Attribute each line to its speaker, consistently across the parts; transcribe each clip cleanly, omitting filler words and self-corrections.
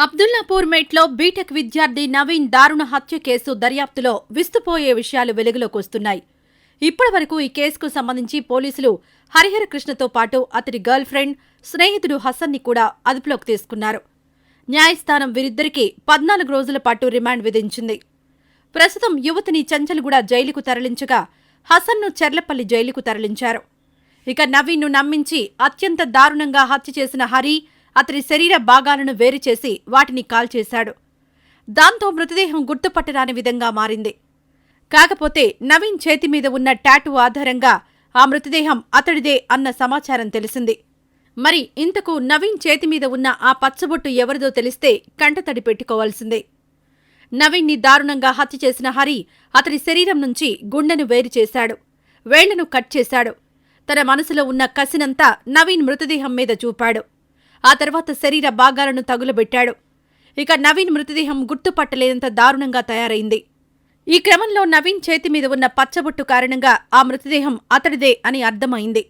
Speaker 1: Abdullapur మేట్లో BTech విద్యార్థి నవీన్ దారుణ హత్య కేసు దర్యాప్తులో విస్తుపోయే విషయాలు వెలుగులోకి వస్తున్నాయి. ఇప్పటివరకు ఈ కేసుకు సంబంధించి పోలీసులు హరిహర కృష్ణతో పాటు అతడి గర్ల్ ఫ్రెండ్, స్నేహితుడు హసన్ని కూడా అదుపులోకి తీసుకున్నారు. న్యాయస్థానం వీరిద్దరికీ 14 రోజుల పాటు రిమాండ్ విధించింది. ప్రస్తుతం యువతిని చంచల్గూడ జైలుకు తరలించగా హసన్ను చెర్లపల్లి జైలుకు తరలించారు. ఇక నవీన్ను నమ్మించి అత్యంత దారుణంగా హత్య చేసిన హరి అతడి శరీర భాగాలను వేరుచేసి వాటిని కాల్చేశాడు. దాంతో మృతదేహం గుర్తుపట్టరాని విధంగా మారింది. కాకపోతే నవీన్ చేతిమీద ఉన్న టాటూ ఆధారంగా ఆ మృతదేహం అతడిదే అన్న సమాచారం తెలిసింది. మరి ఇంతకు నవీన్ చేతిమీద ఉన్న ఆ పచ్చబొట్టు ఎవరిదో తెలిస్తే కంటతడి పెట్టుకోవాల్సిందే. నవీన్ని దారుణంగా హత్య చేసిన హరి అతడి శరీరం నుంచి గుండెను వేరుచేశాడు, వేళ్లను కట్ చేశాడు. తన మనసులో ఉన్న కసినంతా నవీన్ మృతదేహం మీద చూపాడు. ఆ తర్వాత శరీర భాగాలను తగులబెట్టాడు. ఇక నవీన్ మృతదేహం గుర్తుపట్టలేనంత దారుణంగా తయారైంది. ఈ క్రమంలో నవీన్ చేతిమీద ఉన్న పచ్చబొట్టు కారణంగా ఆ మృతదేహం అతడిదే అని అర్థమైంది.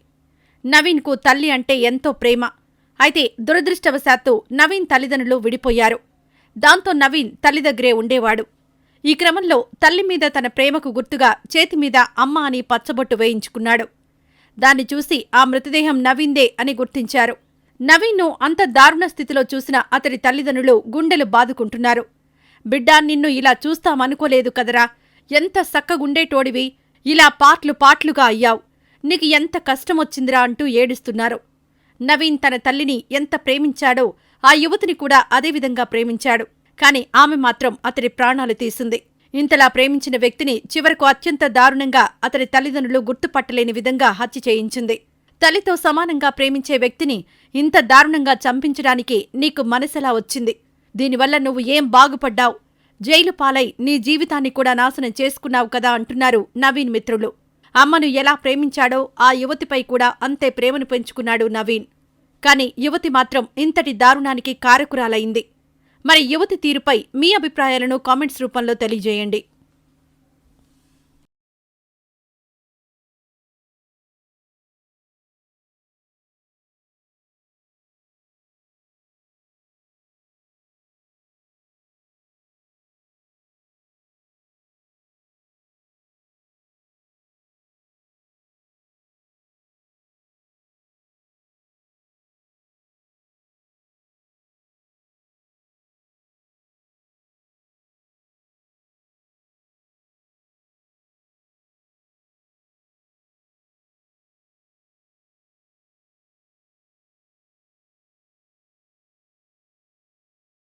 Speaker 1: నవీన్కు తల్లి అంటే ఎంతో ప్రేమ. అయితే దురదృష్టవశాత్తు నవీన్ తల్లిదండ్రులు విడిపోయారు. దాంతో నవీన్ తల్లి దగ్గరే ఉండేవాడు. ఈ క్రమంలో తల్లి మీద తన ప్రేమకు గుర్తుగా చేతిమీద అమ్మ అని పచ్చబొట్టు వేయించుకున్నాడు. దాన్ని చూసి ఆ మృతదేహం నవీన్దే అని గుర్తించారు. నవీన్ను అంత దారుణ స్థితిలో చూసిన అతడి తల్లిదండ్రులు గుండెలు బాదుకుంటున్నారు. బిడ్డా, నిన్ను ఇలా చూస్తామనుకోలేదు కదరా, ఎంత సక్కగుండేటోడివి, ఇలా పాట్లుగా అయ్యావు, నీకు ఎంత కష్టమొచ్చిందిరా అంటూ ఏడుస్తున్నారు. నవీన్ తన తల్లిని ఎంత ప్రేమించాడో ఆ యువతిని కూడా అదేవిధంగా ప్రేమించాడు. కాని ఆమె మాత్రం అతడి ప్రాణాలు తీసింది. ఇంతలా ప్రేమించిన వ్యక్తిని చివరకు అత్యంత దారుణంగా అతడి తల్లిదండ్రులు గుర్తుపట్టలేని విధంగా హత్య చేయించింది. తల్లితో సమానంగా ప్రేమించే వ్యక్తిని ఇంత దారుణంగా చంపించడానికి నీకు మనసెలా వచ్చింది? దీనివల్ల నువ్వు ఏం బాగుపడ్డావు? జైలు పాలై నీ జీవితాన్ని కూడా నాశనం చేసుకున్నావు కదా అంటున్నారు నవీన్ మిత్రులు. అమ్మను ఎలా ప్రేమించాడో ఆ యువతిపై కూడా అంతే ప్రేమను పెంచుకున్నాడు నవీన్. కాని యువతి మాత్రం ఇంతటి దారుణానికి కారకురాలైంది. మరి యువతి తీరుపై మీ అభిప్రాయాలను కామెంట్స్ రూపంలో తెలియజేయండి.